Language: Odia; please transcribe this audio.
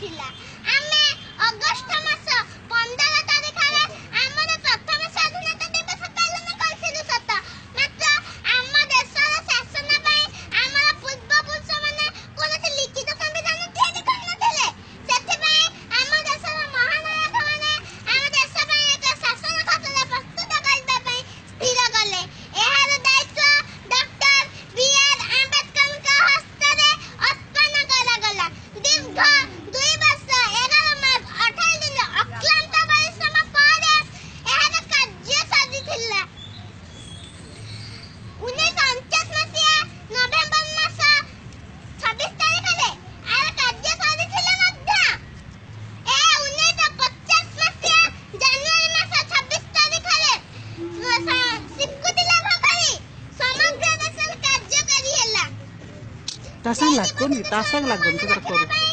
କରିଥିଲା। ଆମେ ଅଗଷ୍ଟ ମାସ 15 ତାରିଖରେ ଆମର ପ୍ରଥମ ସ୍ୱାଧୀନତା ଦିବସ ପାଳନ କରିଥିଲୁ ସତ, ମାତ୍ର ଆମ ଦେଶର ଶାସନ ପାଇଁ ଆମର ପୂର୍ବପୁରୁଷମାନେ କୌଣସି ଲିଖିତ ସମ୍ବିଧାନ ତିଆରି କରିନଥିଲେ। ସେଥିପାଇଁ ଆମ ଦେଶର ମହାନାୟକମାନେ ଆମ ଦେଶ ପାଇଁ ଏକ ଶାସନ ଖସଡ଼ା ପ୍ରସ୍ତୁତ କରିବା ପାଇଁ ସ୍ଥିର କଲେ। ଏହାର ଦାୟିତ୍ୱ ଡକ୍ଟର B.R. ଆମ୍ବେଦକରଙ୍କ ହସ୍ତରେ ଅର୍ପଣ କରାଗଲା। ଦୀର୍ଘ 2 ବର୍ଷ 11 ମାସ 28 ଦିନ ଅକ୍ଲାନ୍ତ ପରିଶ୍ରମ ପରେ ଏହାର କାର୍ଯ୍ୟ ସାଧିଥିଲା। 1949 ମସିହା ନଭେମ୍ବର ମାସ 26 ତାରିଖରେ ଏହାର କାର୍ଯ୍ୟ ସରିଥିଲା ମଧ୍ୟ। 1950 ମସିହା ଜାନୁଆରୀ ମାସ 26 ତାରିଖରେ ସ୍ୱୀକୃତି ଲାଭ କରି ସମଗ୍ର ଦେଶରେ କାର୍ଯ୍ୟକାରୀ ହେଲା। ତା ସାଙ୍ଗେ ଲାଗୁନି ସେଟା କରୁ।